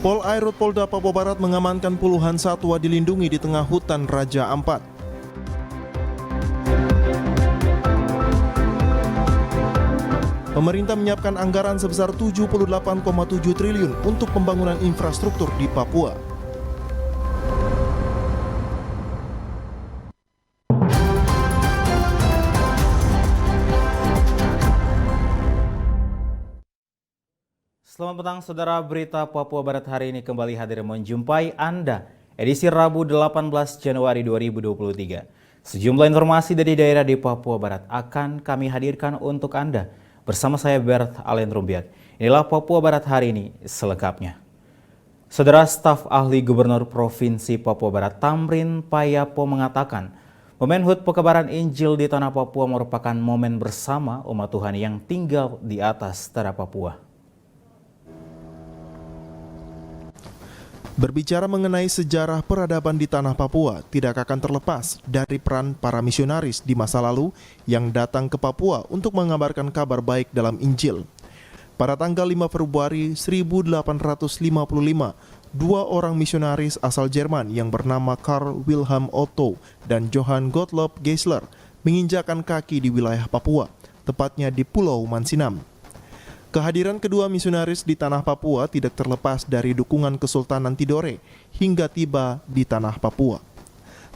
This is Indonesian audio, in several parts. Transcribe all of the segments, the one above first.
Pol Airut Polda Papua Barat mengamankan puluhan satwa dilindungi di tengah hutan Raja Ampat. Pemerintah menyiapkan anggaran sebesar 78,7 triliun untuk pembangunan infrastruktur di Papua. Selamat petang saudara, berita Papua Barat hari ini kembali hadir menjumpai Anda edisi Rabu 18 Januari 2023. Sejumlah informasi dari daerah di Papua Barat akan kami hadirkan untuk Anda bersama saya Bert Alen Rumbiak. Inilah Papua Barat hari ini selengkapnya. Saudara, staf ahli Gubernur Provinsi Papua Barat Tamrin Payapo mengatakan momen HUT Pekabaran Injil di Tanah Papua merupakan momen bersama umat Tuhan yang tinggal di atas tanah Papua. Berbicara mengenai sejarah peradaban di tanah Papua, tidak akan terlepas dari peran para misionaris di masa lalu yang datang ke Papua untuk mengabarkan kabar baik dalam Injil. Pada tanggal 5 Februari 1855, dua orang misionaris asal Jerman yang bernama Karl Wilhelm Otto dan Johann Gottlob Geisler menginjakkan kaki di wilayah Papua, tepatnya di Pulau Mansinam. Kehadiran kedua misionaris di tanah Papua tidak terlepas dari dukungan Kesultanan Tidore hingga tiba di tanah Papua.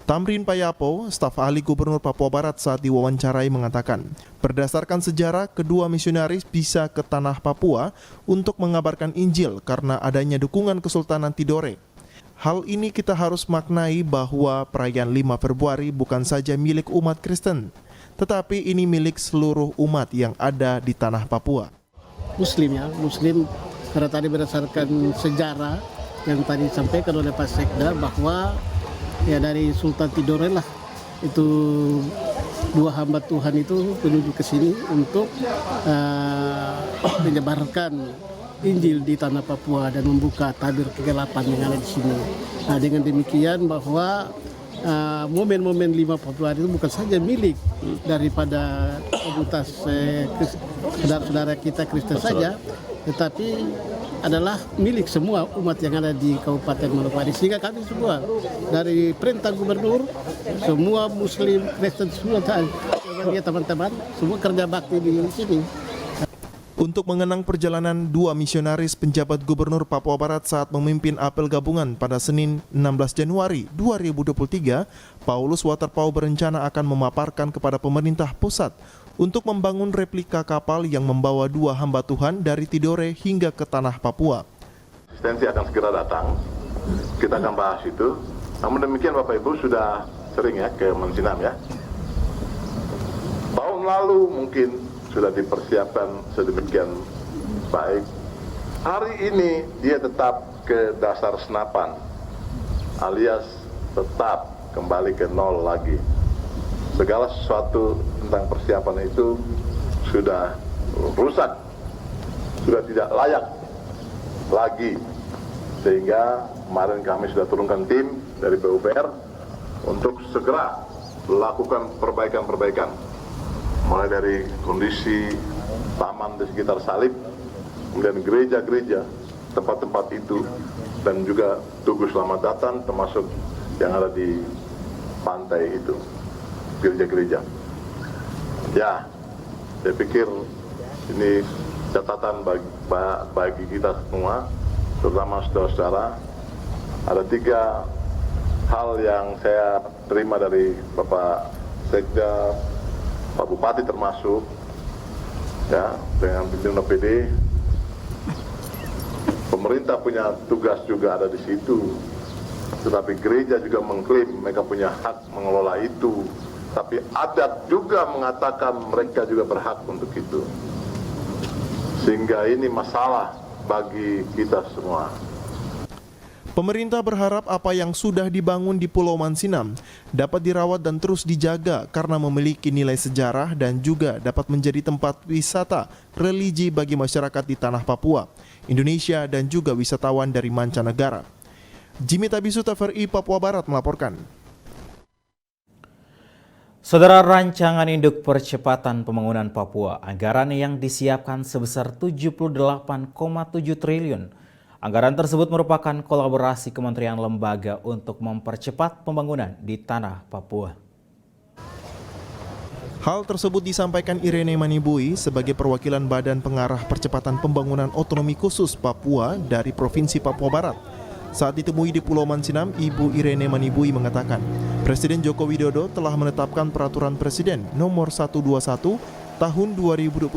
Tamrin Payapo, staf ahli Gubernur Papua Barat saat diwawancarai mengatakan, berdasarkan sejarah kedua misionaris bisa ke tanah Papua untuk mengabarkan Injil karena adanya dukungan Kesultanan Tidore. Hal ini kita harus maknai bahwa perayaan 5 Februari bukan saja milik umat Kristen, tetapi ini milik seluruh umat yang ada di tanah Papua. Muslim karena tadi berdasarkan sejarah yang tadi disampaikan oleh Pak Sekda bahwa ya dari Sultan Tidore lah itu dua hamba Tuhan itu menuju ke sini untuk menyebarkan Injil di tanah Papua dan membuka tabir kegelapan yang ada di sini. Nah, dengan demikian bahwa momen-momen 5 Februari itu bukan saja milik daripada komunitas saudara-saudara kita Kristen saja, tetapi adalah milik semua umat yang ada di Kabupaten Manokwari. Sehingga kami semua dari perintah gubernur, semua Muslim, Kristen, semua teman-teman, semua kerja bakti di sini. Untuk mengenang perjalanan dua misionaris penjabat Gubernur Papua Barat saat memimpin apel gabungan pada Senin 16 Januari 2023, Paulus Waterpau berencana akan memaparkan kepada pemerintah pusat untuk membangun replika kapal yang membawa dua hamba Tuhan dari Tidore hingga ke tanah Papua. Asistensi akan segera datang, kita akan bahas itu. Namun demikian Bapak Ibu sudah sering ya ke Mansinam ya. Tahun lalu mungkin sudah dipersiapkan sedemikian baik. Hari ini dia tetap ke dasar senapan, alias tetap kembali ke nol lagi. Segala sesuatu tentang persiapan itu sudah rusak, sudah tidak layak lagi. Sehingga kemarin kami sudah turunkan tim dari PUPR untuk segera melakukan perbaikan-perbaikan. Mulai dari kondisi taman di sekitar salib, kemudian gereja-gereja, tempat-tempat itu, dan juga Tugu Selamat Datang termasuk yang ada di pantai itu, gereja-gereja. Ya, saya pikir ini catatan bagi kita semua, terutama saudara-saudara. Ada 3 hal yang saya terima dari Bapak Sekda, Pak Bupati termasuk, ya, dengan pimpinan OPD. Pemerintah punya tugas juga ada di situ, tetapi gereja juga mengklaim mereka punya hak mengelola itu. Tapi adat juga mengatakan mereka juga berhak untuk itu. Sehingga ini masalah bagi kita semua. Pemerintah berharap apa yang sudah dibangun di Pulau Mansinam dapat dirawat dan terus dijaga karena memiliki nilai sejarah dan juga dapat menjadi tempat wisata religi bagi masyarakat di tanah Papua, Indonesia dan juga wisatawan dari mancanegara. Jimmy Tabisu, TVRI Papua Barat melaporkan. Saudara, rancangan induk percepatan pembangunan Papua, anggaran yang disiapkan sebesar 78,7 triliun Anggaran tersebut merupakan kolaborasi kementerian lembaga untuk mempercepat pembangunan di tanah Papua. Hal tersebut disampaikan Irene Manibui sebagai perwakilan Badan Pengarah Percepatan Pembangunan Otonomi Khusus Papua dari Provinsi Papua Barat. Saat ditemui di Pulau Mansinam, Ibu Irene Manibui mengatakan, Presiden Joko Widodo telah menetapkan Peraturan Presiden Nomor 121 Tahun 2022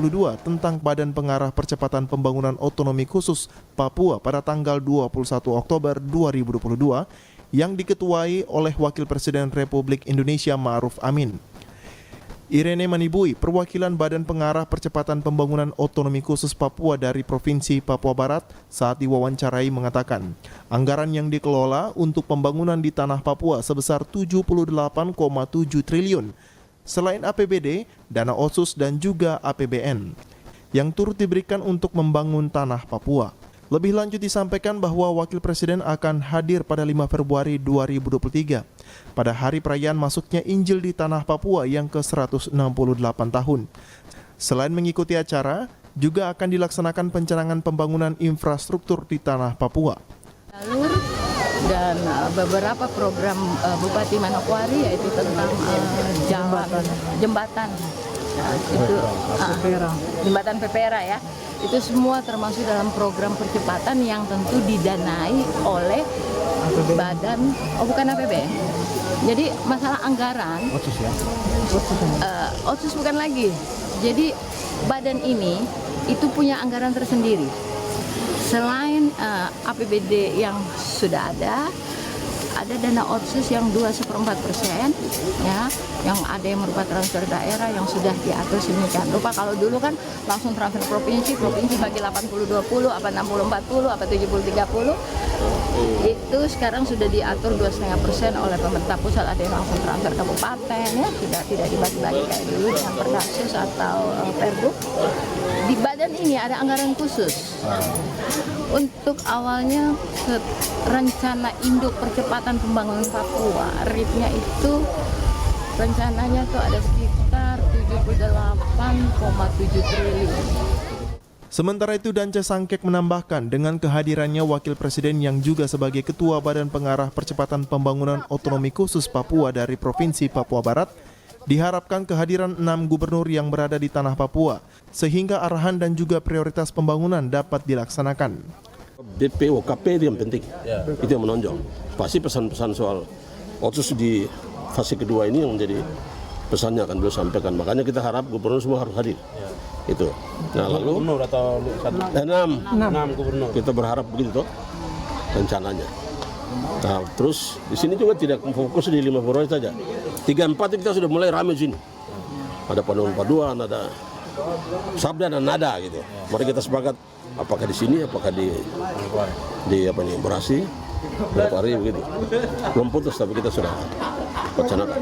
tentang Badan Pengarah Percepatan Pembangunan Otonomi Khusus Papua pada tanggal 21 Oktober 2022 yang diketuai oleh Wakil Presiden Republik Indonesia Ma'ruf Amin. Irene Manibui, perwakilan Badan Pengarah Percepatan Pembangunan Otonomi Khusus Papua dari Provinsi Papua Barat, saat diwawancarai mengatakan, anggaran yang dikelola untuk pembangunan di tanah Papua sebesar 78,7 triliun, selain APBD, dana otsus dan juga APBN, yang turut diberikan untuk membangun tanah Papua. Lebih lanjut disampaikan bahwa Wakil Presiden akan hadir pada 5 Februari 2023, pada hari perayaan masuknya Injil di tanah Papua yang ke-168 tahun. Selain mengikuti acara, juga akan dilaksanakan pencanangan pembangunan infrastruktur di tanah Papua. Dan beberapa program Bupati Manokwari, yaitu tentang jembatan itu jembatan Pepera ya, itu semua termasuk dalam program percepatan yang tentu didanai oleh badan, bukan APBN. Jadi masalah anggaran otsus bukan lagi, jadi badan ini itu punya anggaran tersendiri. Selain APBD yang sudah ada dana otsus yang 2/4%, ya, yang ada yang merupakan transfer daerah yang sudah diatur sedemikian rupa. Kalau dulu kan langsung transfer provinsi bagi 80-20, apa 60-40, apa 70-30, itu sekarang sudah diatur 2,5% oleh pemerintah pusat. Ada yang langsung transfer kabupaten, ya, sudah tidak dibagi-bagi kayak dulu dengan Perdasus atau Pergub. Di badan ini ada anggaran khusus untuk awalnya rencana induk percepatan pembangunan Papua. RIP-nya itu rencananya tuh ada sekitar 78,7 triliun. Sementara itu, Dance Sangkek menambahkan dengan kehadirannya Wakil Presiden yang juga sebagai Ketua Badan Pengarah Percepatan Pembangunan Otonomi Khusus Papua dari Provinsi Papua Barat, diharapkan kehadiran 6 gubernur yang berada di tanah Papua, sehingga arahan dan juga prioritas pembangunan dapat dilaksanakan. BPOKP itu yang penting, itu yang menonjol. Pasti pesan-pesan soal otsus di fase kedua ini yang menjadi pesannya akan beliau sampaikan. Makanya kita harap gubernur semua harus hadir. Itu. Nah, lalu gubernur atau 6 gubernur. Kita berharap begitu toh rencananya. Nah, terus di sini juga tidak fokus di 5 Februari saja. 3-4 kita sudah mulai ramai di sini. Ada paduan, ada sabda dan nada gitu. Mari kita sepakat apakah di sini, apakah di Berasi, berapa hari begitu. Belum putus tapi kita sudah rencanakan.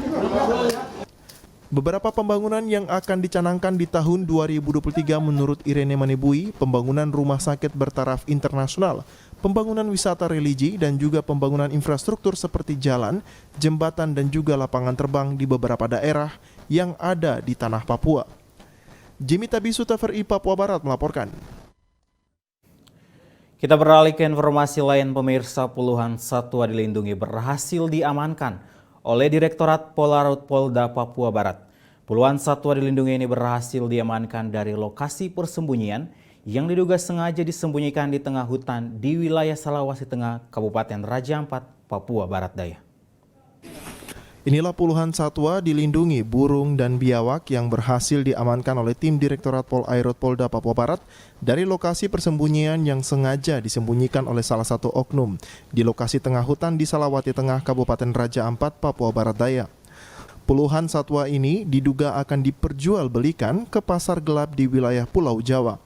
Beberapa pembangunan yang akan dicanangkan di tahun 2023 menurut Irene Manibui, pembangunan rumah sakit bertaraf internasional, pembangunan wisata religi, dan juga pembangunan infrastruktur seperti jalan, jembatan, dan juga lapangan terbang di beberapa daerah yang ada di tanah Papua. Jimmy Tabisu, TVRI Papua Barat melaporkan. Kita beralih ke informasi lain, pemirsa. Puluhan satwa dilindungi berhasil diamankan oleh Direktorat Polairut Polda Papua Barat. Puluhan satwa dilindungi ini berhasil diamankan dari lokasi persembunyian yang diduga sengaja disembunyikan di tengah hutan di wilayah Sulawesi Tengah, Kabupaten Raja Ampat, Papua Barat Daya. Inilah puluhan satwa dilindungi, burung dan biawak yang berhasil diamankan oleh tim Direktorat Polairut Polda Papua Barat dari lokasi persembunyian yang sengaja disembunyikan oleh salah satu oknum di lokasi tengah hutan di Sulawesi Tengah, Kabupaten Raja Ampat, Papua Barat Daya. Puluhan satwa ini diduga akan diperjualbelikan ke pasar gelap di wilayah Pulau Jawa.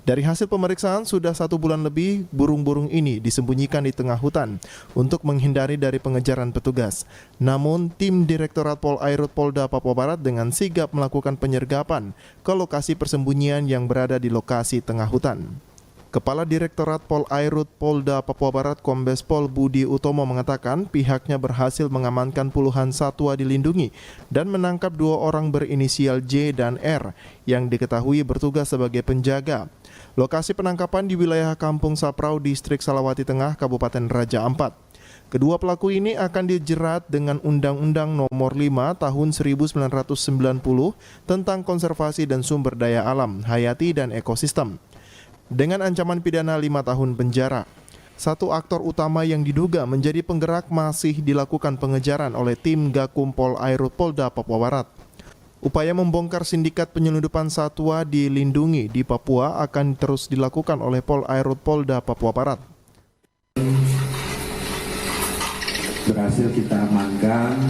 Dari hasil pemeriksaan, sudah 1 bulan lebih burung-burung ini disembunyikan di tengah hutan untuk menghindari dari pengejaran petugas. Namun, tim Direktorat Polairut Polda Papua Barat dengan sigap melakukan penyergapan ke lokasi persembunyian yang berada di lokasi tengah hutan. Kepala Direktorat Polairut Polda Papua Barat Kombes Pol Budi Utomo mengatakan pihaknya berhasil mengamankan puluhan satwa dilindungi dan menangkap 2 orang berinisial J dan R yang diketahui bertugas sebagai penjaga. Lokasi penangkapan di wilayah Kampung Saprau, Distrik Salawati Tengah, Kabupaten Raja Ampat. Kedua pelaku ini akan dijerat dengan Undang-Undang Nomor 5 Tahun 1990 tentang konservasi dan sumber daya alam, hayati dan ekosistem, dengan ancaman pidana 5 tahun penjara. Satu aktor utama yang diduga menjadi penggerak masih dilakukan pengejaran oleh tim Gakum Pol Airut Polda Papua Barat. Upaya membongkar sindikat penyelundupan satwa dilindungi di Papua akan terus dilakukan oleh Pol Airut Polda Papua Barat. Berhasil kita amankan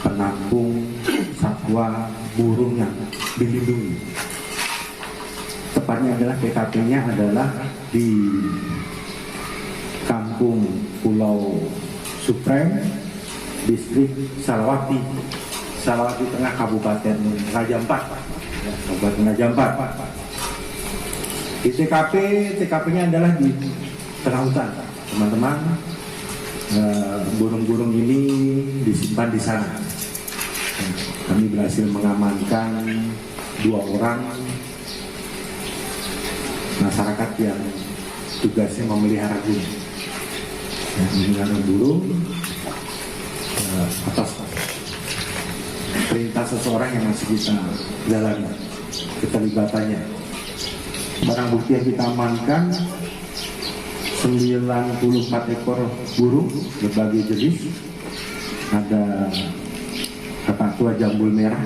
penampung satwa burung yang dilindungi. Tepatnya adalah TKP-nya adalah di Kampung Pulau Suprem, Distrik Salawati Tengah, Kabupaten Raja Ampat. Kabupaten Raja Ampat. Di TKP-nya adalah di tengah hutan, teman-teman. Burung-burung ini disimpan di sana. Kami berhasil mengamankan 2 orang masyarakat yang tugasnya memelihara burung. Memelihara burung atas perintah seseorang yang masih kita jalani keterlibatannya. Barang bukti yang kita amankan 94 ekor burung berbagai jenis. Ada kakak tua jambul merah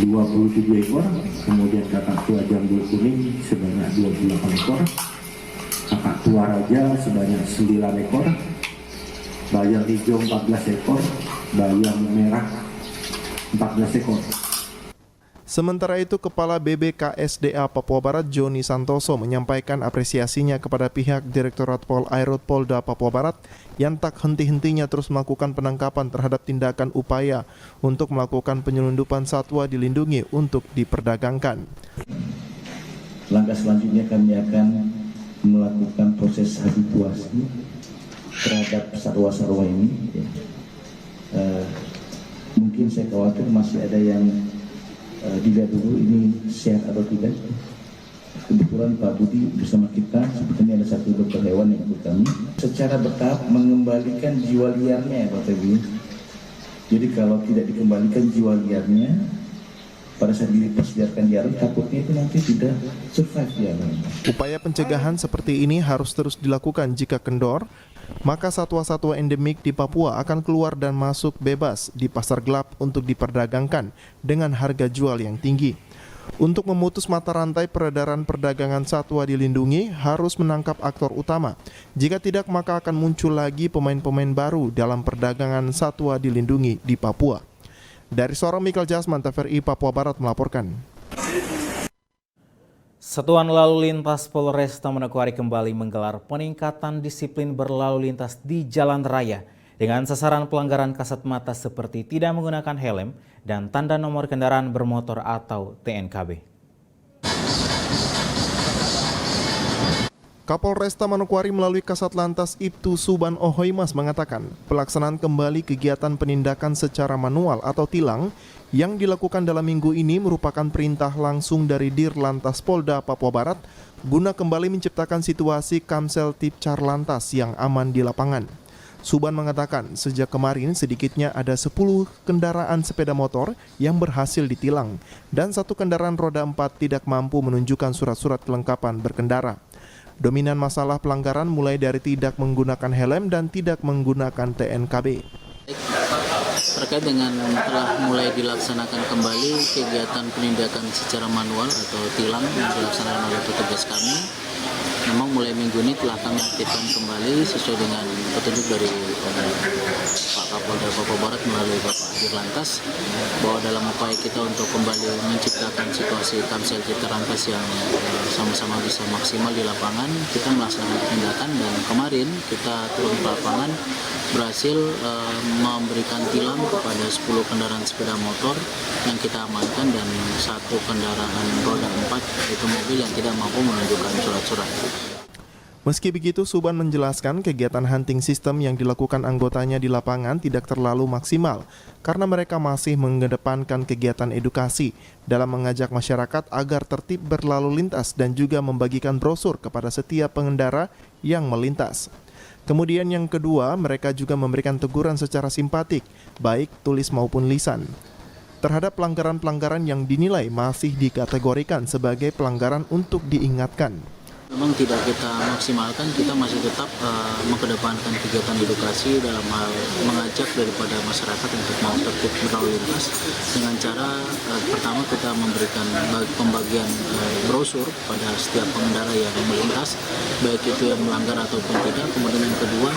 27 ekor, kemudian kakak tua jambul kuning sebanyak 28 ekor, kakak tua raja sebanyak 9 ekor, bayam hijau 14 ekor, bayam merah 14 ekor. Sementara itu, Kepala BBKSDA Papua Barat Joni Santoso menyampaikan apresiasinya kepada pihak Direktorat Pol Airut Polda Papua Barat yang tak henti-hentinya terus melakukan penangkapan terhadap tindakan upaya untuk melakukan penyelundupan satwa dilindungi untuk diperdagangkan. Langkah selanjutnya kami akan melakukan proses habituasi terhadap satwa-satwa ini. Mungkin saya khawatir masih ada yang dilihat dulu ini sehat atau tidak. Kebetulan Pak Budi bersama kita, sebetulnya ada satu dokter hewan yang ikut kami. Secara bertahap mengembalikan jiwa liarnya, Pak Tebi. Jadi kalau tidak dikembalikan jiwa liarnya, pada saat dilepasliarkan liar, takutnya itu nanti tidak survive ya. Upaya pencegahan seperti ini harus terus dilakukan. Jika kendor, maka satwa-satwa endemik di Papua akan keluar dan masuk bebas di pasar gelap untuk diperdagangkan dengan harga jual yang tinggi. Untuk memutus mata rantai peredaran perdagangan satwa dilindungi, harus menangkap aktor utama. Jika tidak, maka akan muncul lagi pemain-pemain baru dalam perdagangan satwa dilindungi di Papua. Dari Sorong, Michael Jasman, TVRI Papua Barat melaporkan. Satuan Lalu Lintas Polresta Manokwari kembali menggelar peningkatan disiplin berlalu lintas di jalan raya dengan sasaran pelanggaran kasat mata seperti tidak menggunakan helm dan tanda nomor kendaraan bermotor atau TNKB. Kapolresta Manokwari melalui Kasat Lantas Ibtu Suban Ohoimas mengatakan pelaksanaan kembali kegiatan penindakan secara manual atau tilang yang dilakukan dalam minggu ini merupakan perintah langsung dari Dirlantas Polda Papua Barat guna kembali menciptakan situasi Kamsel Tipcar Lantas yang aman di lapangan. Suban mengatakan sejak kemarin sedikitnya ada 10 kendaraan sepeda motor yang berhasil ditilang dan 1 kendaraan roda 4 tidak mampu menunjukkan surat-surat kelengkapan berkendara. Dominan masalah pelanggaran mulai dari tidak menggunakan helm dan tidak menggunakan TNKB. Terkait dengan telah mulai dilaksanakan kembali kegiatan penindakan secara manual atau tilang yang dilaksanakan oleh petugas kami, memang mulai minggu ini telah kami aktifkan kembali sesuai dengan petunjuk dari Pak Kapolda Papua Barat melalui Bapak Dirlantas, bahwa dalam upaya kita untuk kembali menciptakan situasi Kamsel Tipcar Lantas yang sama-sama bisa maksimal di lapangan, kita melaksanakan tindakan dan kemarin kita turun ke lapangan berhasil memberikan tilang kepada 10 kendaraan sepeda motor yang kita amankan dan 1 kendaraan roda 4 itu mobil yang tidak mampu menunjukkan surat-surat. Meski begitu, Suban menjelaskan kegiatan hunting system yang dilakukan anggotanya di lapangan tidak terlalu maksimal karena mereka masih mengedepankan kegiatan edukasi dalam mengajak masyarakat agar tertib berlalu lintas dan juga membagikan brosur kepada setiap pengendara yang melintas. Kemudian yang kedua, mereka juga memberikan teguran secara simpatik, baik tulis maupun lisan, terhadap pelanggaran-pelanggaran yang dinilai masih dikategorikan sebagai pelanggaran untuk diingatkan. Memang tidak kita maksimalkan, kita masih tetap mengedepankan kegiatan edukasi dalam hal mengajak daripada masyarakat untuk mau tertib berlalu lintas dengan cara pertama kita memberikan pembagian brosur pada setiap pengendara yang melintas, baik itu yang melanggar ataupun tidak. Kemudian yang kedua,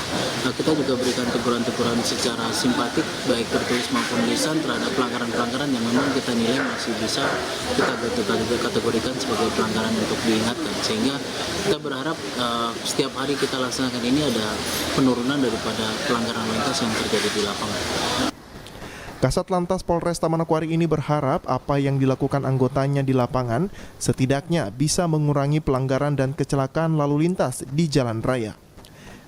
kita juga berikan teguran-teguran secara simpatik, baik tertulis maupun lisan terhadap pelanggaran-pelanggaran yang memang kita nilai masih bisa kita kategorikan sebagai pelanggaran untuk diingatkan, sehingga kita berharap setiap hari kita laksanakan ini ada penurunan daripada pelanggaran lintas yang terjadi di lapangan. Kasat Lantas Polresta Manokwari ini berharap apa yang dilakukan anggotanya di lapangan setidaknya bisa mengurangi pelanggaran dan kecelakaan lalu lintas di jalan raya.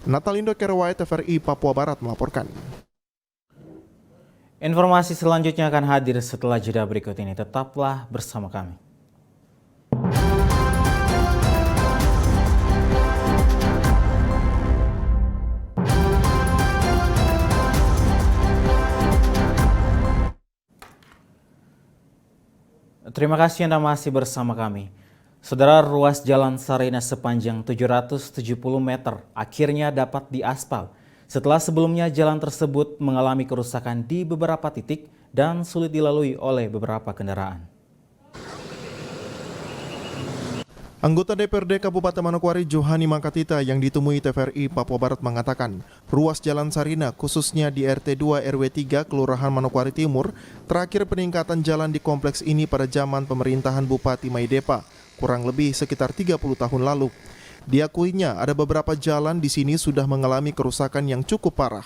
Natalindo Kerwai, TVRI Papua Barat melaporkan. Informasi selanjutnya akan hadir setelah jeda berikut ini. Tetaplah bersama kami. Terima kasih Anda masih bersama kami. Saudara, ruas Jalan Sarina sepanjang 770 meter akhirnya dapat diaspal setelah sebelumnya jalan tersebut mengalami kerusakan di beberapa titik dan sulit dilalui oleh beberapa kendaraan. Anggota DPRD Kabupaten Manokwari Johani Makatita yang ditemui TVRI Papua Barat mengatakan ruas Jalan Sarina khususnya di RT 2 RW 3 Kelurahan Manokwari Timur terakhir peningkatan jalan di kompleks ini pada zaman pemerintahan Bupati Maidepa kurang lebih sekitar 30 tahun lalu. Diakuinya ada beberapa jalan di sini sudah mengalami kerusakan yang cukup parah.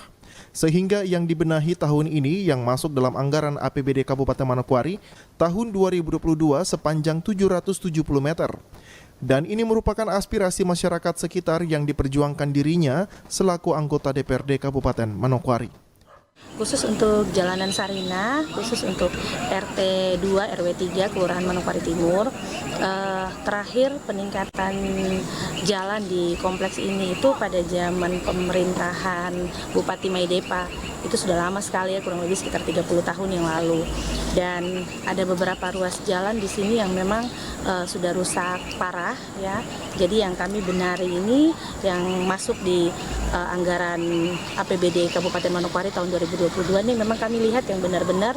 Sehingga yang dibenahi tahun ini yang masuk dalam anggaran APBD Kabupaten Manokwari tahun 2022 sepanjang 770 meter. Dan ini merupakan aspirasi masyarakat sekitar yang diperjuangkan dirinya selaku anggota DPRD Kabupaten Manokwari. Khusus untuk jalanan Sarina, khusus untuk RT 2 RW 3 Kelurahan Manokwari Timur, terakhir peningkatan jalan di kompleks ini itu pada zaman pemerintahan Bupati Maidepa. Itu sudah lama sekali ya, kurang lebih sekitar 30 tahun yang lalu. Dan ada beberapa ruas jalan di sini yang memang sudah rusak parah ya. Jadi yang kami benari ini yang masuk di anggaran APBD Kabupaten Manokwari tahun 2022 ini memang kami lihat yang benar-benar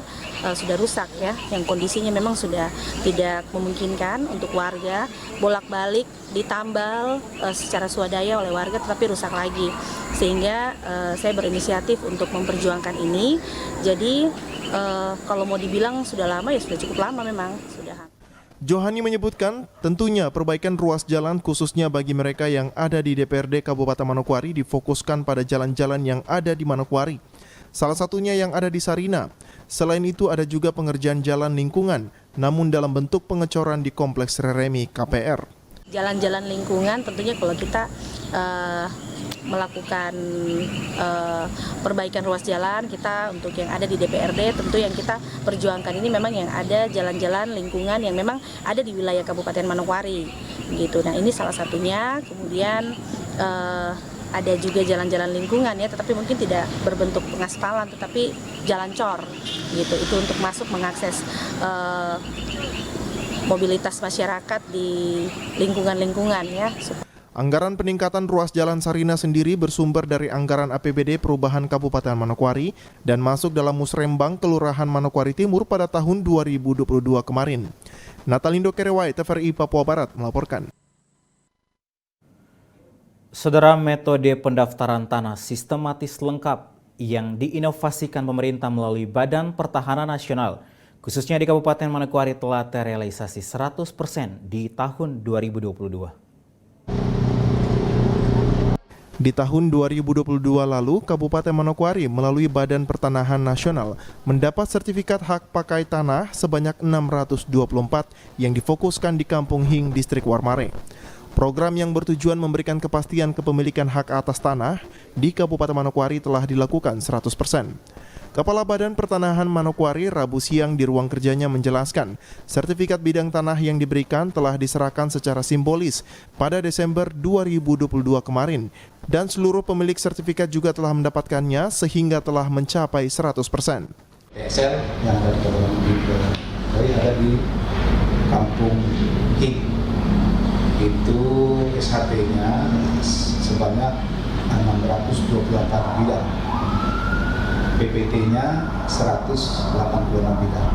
sudah rusak ya, yang kondisinya memang sudah tidak memungkinkan untuk warga bolak-balik ditambal secara swadaya oleh warga, tetapi rusak lagi. Sehingga saya berinisiatif untuk memperjuangkan ini. Jadi kalau mau dibilang sudah lama ya sudah cukup lama memang sudah. Johani menyebutkan tentunya perbaikan ruas jalan khususnya bagi mereka yang ada di DPRD Kabupaten Manokwari difokuskan pada jalan-jalan yang ada di Manokwari. Salah satunya yang ada di Sarina. Selain itu ada juga pengerjaan jalan lingkungan, namun dalam bentuk pengecoran di Kompleks Reremi KPR. Jalan-jalan lingkungan tentunya kalau kita melakukan perbaikan ruas jalan, kita untuk yang ada di DPRD tentu yang kita perjuangkan ini memang yang ada jalan-jalan lingkungan yang memang ada di wilayah Kabupaten Manokwari gitu. Nah ini salah satunya. Kemudian ada juga jalan-jalan lingkungan ya, tetapi mungkin tidak berbentuk pengaspalan tetapi jalan cor gitu. Itu untuk masuk mengakses mobilitas masyarakat di lingkungan-lingkungan ya. Anggaran peningkatan ruas jalan Sarina sendiri bersumber dari anggaran APBD Perubahan Kabupaten Manokwari dan masuk dalam Musrembang Kelurahan Manokwari Timur pada tahun 2022 kemarin. Natalindo Kerewai, TVRI Papua Barat melaporkan. Saudara, metode pendaftaran tanah sistematis lengkap yang diinovasikan pemerintah melalui Badan Pertahanan Nasional, khususnya di Kabupaten Manokwari telah terrealisasi 100% di tahun 2022. Di tahun 2022 lalu, Kabupaten Manokwari melalui Badan Pertanahan Nasional mendapat sertifikat hak pakai tanah sebanyak 624 yang difokuskan di Kampung Hing, Distrik Warmare. Program yang bertujuan memberikan kepastian kepemilikan hak atas tanah di Kabupaten Manokwari telah dilakukan 100%. Kepala Badan Pertanahan Manokwari Rabu siang di ruang kerjanya menjelaskan, sertifikat bidang tanah yang diberikan telah diserahkan secara simbolis pada Desember 2022 kemarin dan seluruh pemilik sertifikat juga telah mendapatkannya sehingga telah mencapai 100%. PSL yang ada di Kabupaten ada di Kampung King, itu SHT-nya sebanyak 624 bidang. PPT-nya 186 bidang.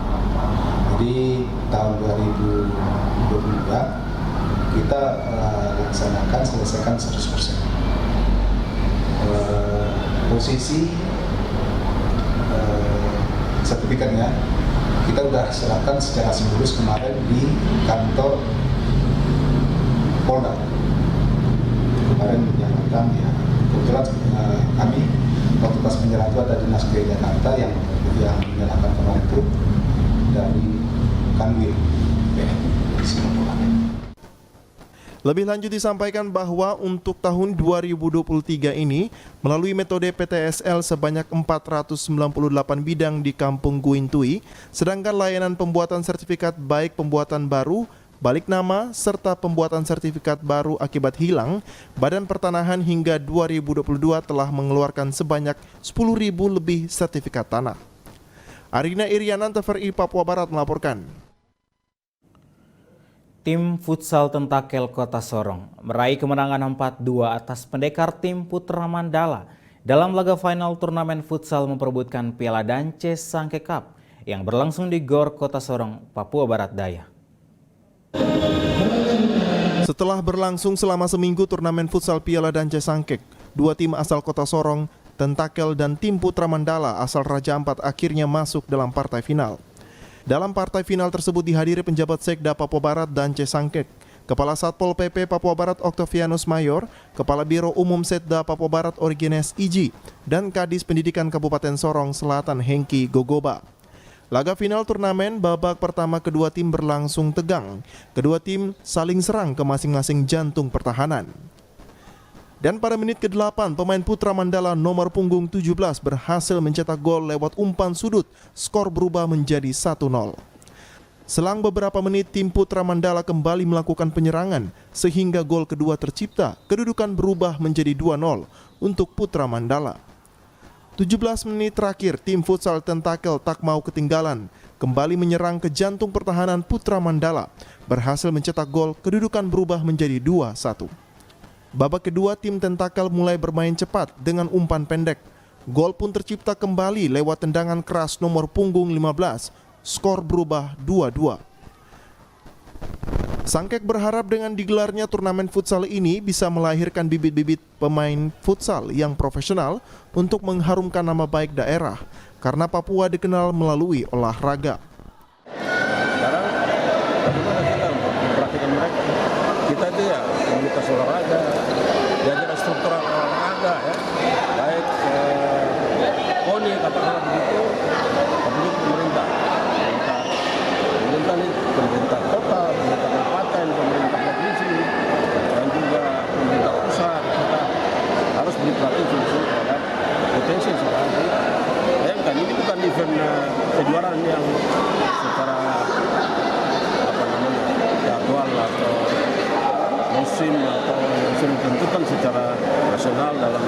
Jadi tahun 2022 kita selesaikan 100%. Posisi sertifikatnya kita sudah serahkan secara simbolis kemarin di kantor Polda. Kemarin yang datang ya, kebetulan kami waktu pas penyerahan itu ada dinas ke Jakarta yang menyerahkan kemarin itu dari Kanwil Singapura. Lebih lanjut disampaikan bahwa untuk tahun 2023 ini melalui metode PTSL sebanyak 498 bidang di Kampung Guintui, sedangkan layanan pembuatan sertifikat baik pembuatan baru, balik nama, serta pembuatan sertifikat baru akibat hilang, Badan Pertanahan hingga 2022 telah mengeluarkan sebanyak 10.000 lebih sertifikat tanah. Arina Iriana, TVRI Papua Barat melaporkan. Tim futsal Tentakel Kota Sorong meraih kemenangan 4-2 atas pendekar tim Putra Mandala dalam laga final turnamen futsal memperebutkan Piala Dance Sangke Cup yang berlangsung di GOR Kota Sorong, Papua Barat Daya. Setelah berlangsung selama seminggu turnamen futsal Piala Dance Sangkek, dua tim asal Kota Sorong, Tentakel dan tim Putra Mandala asal Raja Ampat akhirnya masuk dalam partai final. Dalam partai final tersebut dihadiri penjabat Sekda Papua Barat Dance Sangkek, Kepala Satpol PP Papua Barat Octavianus Mayor, Kepala Biro Umum Setda Papua Barat Origenes Iji, dan Kadis Pendidikan Kabupaten Sorong Selatan Hengki Gogoba. Laga final turnamen babak pertama kedua tim berlangsung tegang. Kedua tim saling serang ke masing-masing jantung pertahanan. Dan pada menit ke-8, pemain Putra Mandala nomor punggung 17 berhasil mencetak gol lewat umpan sudut. Skor berubah menjadi 1-0. Selang beberapa menit, tim Putra Mandala kembali melakukan penyerangan sehingga gol kedua tercipta. Kedudukan berubah menjadi 2-0 untuk Putra Mandala. 17 menit terakhir, tim futsal Tentakel tak mau ketinggalan. Kembali menyerang ke jantung pertahanan Putra Mandala. Berhasil mencetak gol, kedudukan berubah menjadi 2-1. Babak kedua, tim Tentakel mulai bermain cepat dengan umpan pendek. Gol pun tercipta kembali lewat tendangan keras nomor punggung 15. Skor berubah 2-2. Sangkek berharap dengan digelarnya turnamen futsal ini bisa melahirkan bibit-bibit pemain futsal yang profesional untuk mengharumkan nama baik daerah, karena Papua dikenal melalui olahraga. Sekarang bagaimana kita untuk memperhatikan mereka? Kita itu ya komunitas olahraga, diajar struktural olahraga ya, baik KONI katakanlah begitu, tapi pemerintah ini pemerintah kota, pemerintah kabupaten, pemerintah provinsi, dan juga pemerintah pusat. Kita harus beri perhatian sungguh terhadap potensi seperti ini. Bayangkan ini bukan event kejuaraan yang secara jadwal atau musim atau yang sudah ditentukan secara nasional dalam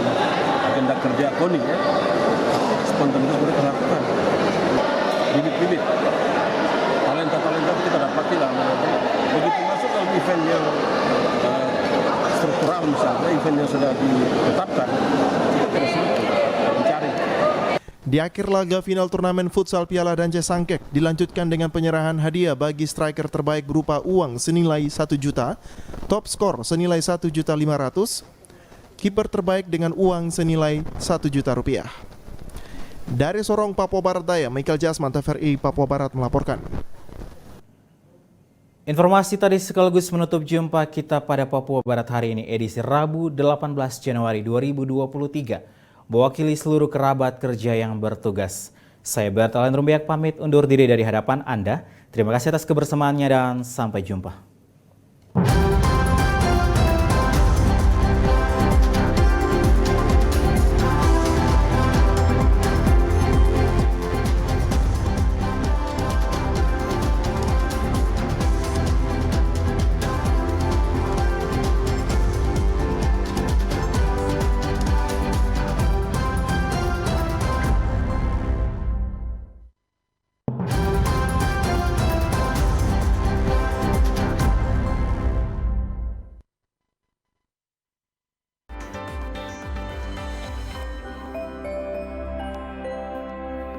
agenda kerja KONI ya. Spontanitas mereka lakukan. Bibit-bibit talenta kita dapati lah. Begitu masuk dalam event yang struktural misalnya, event yang sudah ditetapkan, kita tidak sulit mencari. Di akhir laga final turnamen futsal Piala Dance Sangkek dilanjutkan dengan penyerahan hadiah bagi striker terbaik berupa uang senilai 1 juta, top skor senilai 1.500.000, kiper terbaik dengan uang senilai 1 juta rupiah. Dari Sorong, Papua Barat Daya, Michael Jasman, TVRI Papua Barat melaporkan. Informasi tadi sekaligus menutup jumpa kita pada Papua Barat hari ini, edisi Rabu 18 Januari 2023. Mewakili seluruh kerabat kerja yang bertugas, saya Bertalan Rumbiak pamit undur diri dari hadapan Anda. Terima kasih atas kebersamaannya dan sampai jumpa.